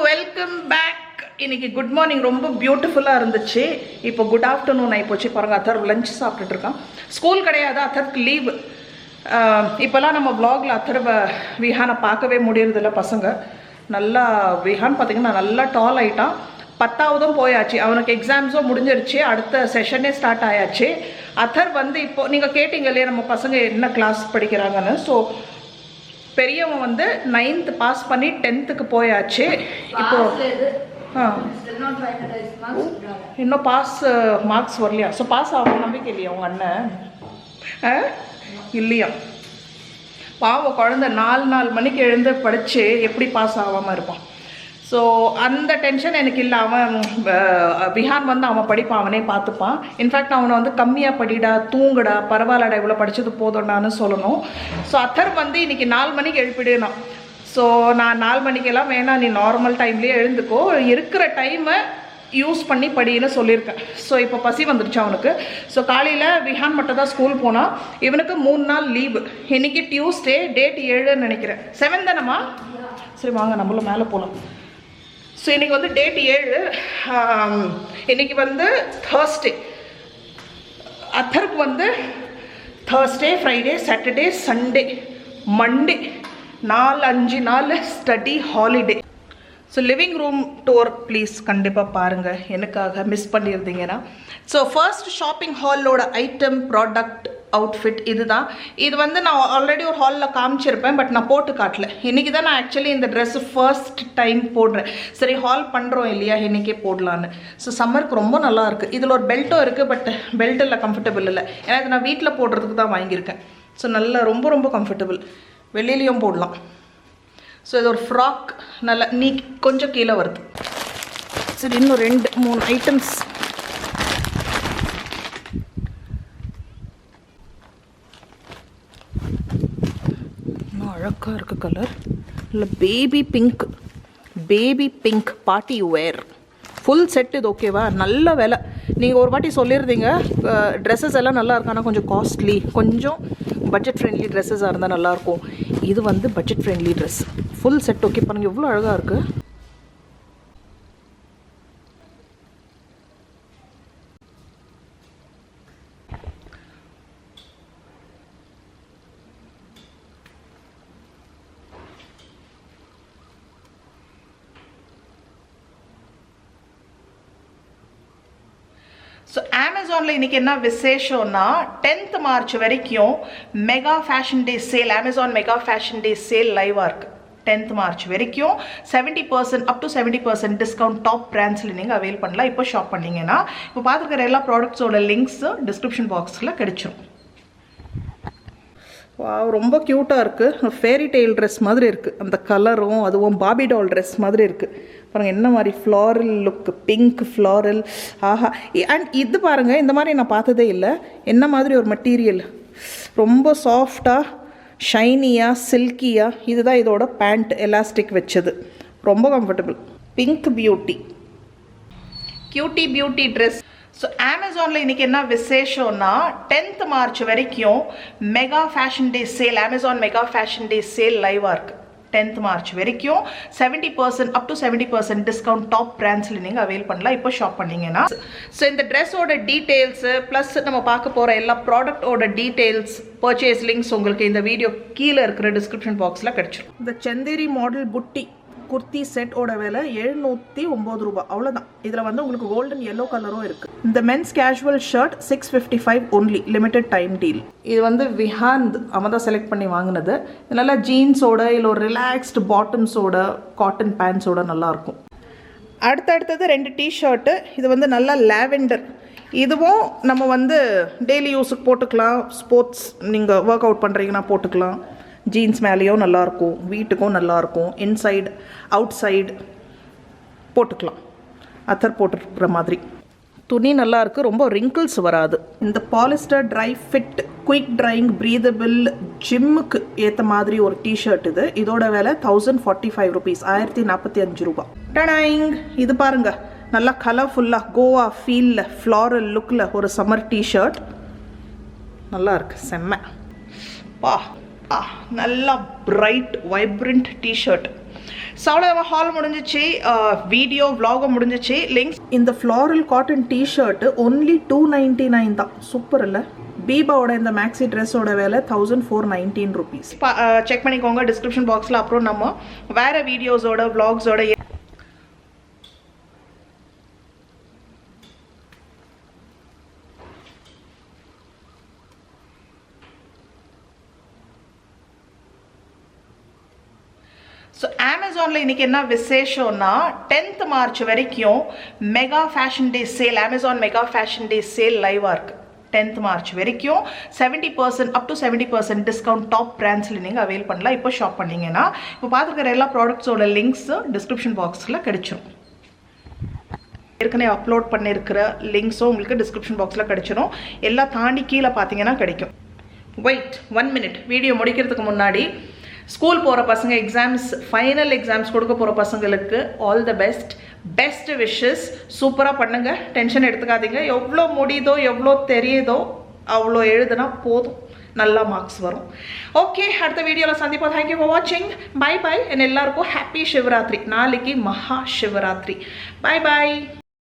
Welcome back. இன்னைக்கு good morning ரொம்ப பியூட்டிஃபுல்லாக இருந்துச்சு. இப்போ குட் ஆஃப்டர்நூன் ஆகிப்போச்சு. பாருங்கள், அத்தர் லஞ்ச் சாப்பிட்டுட்டு இருக்கான். ஸ்கூல் கிடையாது, அத்தருக்கு லீவு. இப்போல்லாம் நம்ம vlogல அத்தர் விஹானை பார்க்கவே முடியறதில்ல. பசங்க நல்லா விஹான் பார்த்திங்கன்னா நல்லா டால் ஆகிட்டான். 10ஆவதும் போயாச்சு, அவனுக்கு எக்ஸாம்ஸும் முடிஞ்சிருச்சு. அடுத்த செஷனே ஸ்டார்ட் ஆயாச்சு. அத்தர் வந்து இப்போது நீங்கள் கேட்டிங்க இல்லையா நம்ம பசங்க என்ன கிளாஸ் படிக்கிறாங்கன்னு. ஸோ பெரியவன் வந்து 9th பாஸ் பண்ணி 10th போயாச்சு. இப்போ இன்னும் பாஸ் மார்க்ஸ் வரலையா? ஸோ பாஸ் ஆகும் நம்பிக்கை இல்லையா உங்கள் அண்ணன்? இல்லையா? பாவம் குழந்தை 4 மணிக்கு எழுந்து படித்து எப்படி பாஸ் ஆகாமல் இருப்பான். ஸோ அந்த டென்ஷன் எனக்கு இல்லை. அவன் விஹான் வந்து அவன் படிப்பான், அவனே பார்த்துப்பான். இன்ஃபேக்ட் அவனை வந்து கம்மியாக படிடா, தூங்குடா, பரவாயில்லடா, இவ்வளோ படித்தது போதும்டான்னு சொல்லணும். ஸோ அத்தர் வந்து இன்றைக்கி 4 மணிக்கு எழுப்பிடுனான். ஸோ நான் 4 மணிக்கெல்லாம் வேணாம், நீ நார்மல் டைம்லேயே எழுந்துக்கோ, இருக்கிற டைமை யூஸ் பண்ணி படின்னு சொல்லியிருக்கேன். ஸோ இப்போ பசி வந்துடுச்சு அவனுக்கு. ஸோ காலையில் விஹான் மட்டும் தான் ஸ்கூல் போனான். இவனுக்கு 3 நாள் லீவு. இன்றைக்கி டியூஸ்டே, டேட் 7ன்னு நினைக்கிறேன். 7 தானம்மா? சரி வாங்க நம்மளும் மேலே போகலாம். ஸோ இன்றைக்கி வந்து டேட் 7. இன்றைக்கி வந்து Thursday. அத்தருக்கு வந்து Thursday, Friday, Saturday, Sunday, Monday 4-5 நாள் study holiday. So living room tour please கண்டிப்பாக பாருங்கள், எனக்காக மிஸ் பண்ணியிருந்தீங்கன்னா. ஸோ ஃபர்ஸ்ட் ஷாப்பிங் ஹாலோட ஐட்டம், ப்ராடக்ட், அவுட்ஃபிட் இதுதான். இது வந்து நான் ஆல்ரெடி ஒரு ஹாலில் காமிச்சிருப்பேன், பட் நான் போட்டு காட்டல. இன்றைக்கி தான் நான் ஆக்சுவலி இந்த ட்ரெஸ்ஸு ஃபர்ஸ்ட் டைம் போடுறேன். சரி ஹால் பண்ணுறோம் இல்லையா, இன்றைக்கே போடலான்னு. ஸோ சம்மருக்கு ரொம்ப நல்லாயிருக்கு. இதில் ஒரு பெல்ட்டும் இருக்குது, பட் பெல்ட் இல்லை, கம்ஃபர்டபுள் இல்லை. ஏன்னா இது நான் வீட்டில் போடுறதுக்கு தான் வாங்கியிருக்கேன். ஸோ நல்லா ரொம்ப ரொம்ப கம்ஃபர்டபுள், வெளியிலையும் போடலாம். ஸோ இது ஒரு ஃப்ராக், நல்லா நீ கொஞ்சம் கீழே வருது. சரி இன்னும் 2-3 ஐட்டம்ஸ். இன்னும் அழகாக இருக்குது கலர். இல்லை baby pink party wear full set. இது ஓகேவா? நல்ல விலை. நீங்கள் ஒரு வாட்டி சொல்லியிருந்தீங்க ட்ரெஸ்ஸஸ் எல்லாம் நல்லா இருக்கும், ஆனால் கொஞ்சம் காஸ்ட்லி, கொஞ்சம் பட்ஜெட் ஃப்ரெண்ட்லி ட்ரெஸ்ஸஸாக இருந்தால் நல்லாயிருக்கும். இது வந்து budget friendly dress, full set. Okay பாருங்கள் எவ்வளோ அழகாக இருக்குது. ஸோ அமேசானில் இன்றைக்கி என்ன விசேஷம்னா 10th மார்ச் வரைக்கும் மெகா ஃபேஷன் டே சேல், அமேசான் மெகா ஃபேஷன் டே சேல் லைவாக இருக்குது. 10th மார்ச் வரைக்கும் 70% up to 70% டிஸ்கவுண்ட் டாப் பிராண்ட்ஸில் நீங்கள் அவைல் பண்ணலாம். இப்போ ஷாப் பண்ணிங்கன்னா இப்போ பார்த்துருக்கிற எல்லா ப்ராடக்ட்ஸோட லிங்க்ஸு டிஸ்கிரிப்ஷன் பாக்ஸில் கிடைச்சிரும். ரொம்ப க்யூட்டாக இருக்குது. ஃபேரி டெய்ல் ட்ரெஸ் மாதிரி இருக்குது, அந்த கலரும் அதுவும் பாபி டால் ட்ரெஸ் மாதிரி இருக்குது. பாருங்கள் என்ன மாதிரி ஃப்ளாரல் லுக், பிங்க் ஃப்ளாரல். ஆஹா! அண்ட் இது பாருங்கள், இந்த மாதிரி நான் பார்த்ததே இல்லை. என்ன மாதிரி ஒரு மெட்டீரியல், ரொம்ப சாஃப்டாக, ஷைனியாக, சில்கியாக. இதுதான் இதோட பேண்ட், எலாஸ்டிக் வச்சது, ரொம்ப comfortable. Pink beauty, cutie beauty dress. So அமேசானில் இன்றைக்கி என்ன விசேஷம்னா 10th மார்ச் வரைக்கும் மெகா ஃபேஷன் டே சேல், அமேசான் மெகா ஃபேஷன் டே சேல் லைவாக இருக்குது. 10th மார்ச் வரைக்கும் 70% up to 70% டிஸ்கவுண்ட் டாப் பிராண்ட்ஸில் நீங்கள் அவைல் பண்ணலாம். இப்போ ஷாப் பண்ணிங்கன்னா. ஸோ இந்த ட்ரெஸ்ஸோட டீட்டெயில்ஸு ப்ளஸ் நம்ம பார்க்க போகிற எல்லா ப்ராடக்டோட டீட்டெயில்ஸ், பர்ச்சேஸ் லிங்க்ஸ் உங்களுக்கு இந்த வீடியோ கீழே இருக்கிற டிஸ்கிரிப்ஷன் பாக்ஸில் கிடச்சிடும். இந்த சந்தேரி மாடல் புட்டி குர்த்தி செட்டோட விலை 709 ரூபாய், அவ்வளோதான். இதில் வந்து உங்களுக்கு கோல்டன் எல்லோ கலரும் இருக்குது. இந்த men's casual shirt 655 only, limited time deal. இது வந்து விஹாந்த் அவன் தான் செலக்ட் பண்ணி வாங்கினது. இது நல்லா ஜீன்ஸோட இல்லை ஒரு ரிலாக்ஸ்டு பாட்டம்ஸோட காட்டன் பேண்ட்ஸோட நல்லாயிருக்கும். அடுத்தது 2 டிஷர்ட்டு. இது வந்து நல்லா லாவெண்டர். இதுவும் நம்ம வந்து டெய்லி யூஸுக்கு போட்டுக்கலாம். ஸ்போர்ட்ஸ் நீங்கள் ஒர்க் அவுட் பண்ணுறீங்கன்னா போட்டுக்கலாம். ஜீன்ஸ் மேலேயும் நல்லாயிருக்கும், வீட்டுக்கும் நல்லாயிருக்கும். இன்சைடு அவுட் சைடு போட்டுக்கலாம். அத்தர் போட்டுருக்குற மாதிரி துணி நல்லாயிருக்கு, ரொம்ப ரிங்கிள்ஸ் வராது. இந்த polyester dry fit quick drying breathable ஜிம்முக்கு ஏற்ற மாதிரி ஒரு டிஷர்ட் இது. இதோட விலை 1045 ருபீஸ், 1045 ரூபாய். டனாயிங், இது பாருங்க, நல்லா கலர்ஃபுல்லாக கோவா ஃபீலில் ஃப்ளாரல் லுக்கில் ஒரு சம்மர் டிஷர்ட் நல்லா இருக்கு, செம்ம. நல்லா பிரைட் வைப்ரண்ட் டிஷர்ட். ஸோ அவ்வளோதான், ஹால் முடிஞ்சிச்சு, வீடியோ விலாகும் முடிஞ்சிச்சு. லிங்க்ஸ் இந்த ஃப்ளாரல் காட்டன் டிஷர்ட்டு ஒன்லி 299 தான். சூப்பர் இல்லை? பீபாவோட இந்த மேக்ஸி ட்ரெஸ்ஸோட விலை 1419 ருபீஸ். செக் பண்ணிக்கோங்க டிஸ்கிரிப்ஷன் பாக்ஸில். அப்புறம் நம்ம வேறு வீடியோஸோட விலாக்ஸோட ஸோ அமேசானில் இன்றைக்கி என்ன விசேஷம்னா 10th மார்ச் வரைக்கும் மெகா ஃபேஷன் டே சேல், அமேசான் மெகா ஃபேஷன் டே சேல் லைவாக இருக்குது. 10th மார்ச் வரைக்கும் 70% அப் டு 70% டிஸ்கவுண்ட் டாப் பிராண்ட்ஸில் நீங்கள் அவைல் பண்ணலாம். இப்போ ஷாப் பண்ணிங்கன்னா இப்போ பார்த்துருக்கிற எல்லா ப்ராடக்ட்ஸோட லிங்க்ஸு டிஸ்கிரிப்ஷன் பாக்ஸில் கிடைச்சிரும். ஏற்கனவே அப்லோட் பண்ணியிருக்கிற லிங்க்ஸும் உங்களுக்கு டிஸ்கிரிப்ஷன் பாக்ஸில் கிடைச்சிரும். எல்லாம் தாண்டி கீழே பார்த்தீங்கன்னா கிடைக்கும். வெயிட் 1 minute, வீடியோ முடிக்கிறதுக்கு முன்னாடி ஸ்கூல் போகிற பசங்க, எக்ஸாம்ஸ் ஃபைனல் எக்ஸாம்ஸ் கொடுக்க போகிற பசங்களுக்கு ஆல் த பெஸ்ட் விஷஸ். சூப்பராக பண்ணுங்கள், டென்ஷன் எடுத்துக்காதீங்க. எவ்வளோ முடியுதோ எவ்வளோ தெரியுதோ அவ்வளோ எழுதுனா போதும், நல்லா மார்க்ஸ் வரும். ஓகே, அடுத்த வீடியோவில் சந்திப்போம். தேங்க்யூ ஃபார் வாட்சிங். Bye bye. எல்லாருக்கும் ஹாப்பி சிவராத்திரி. நாளைக்கு மகா சிவராத்திரி. Bye bye.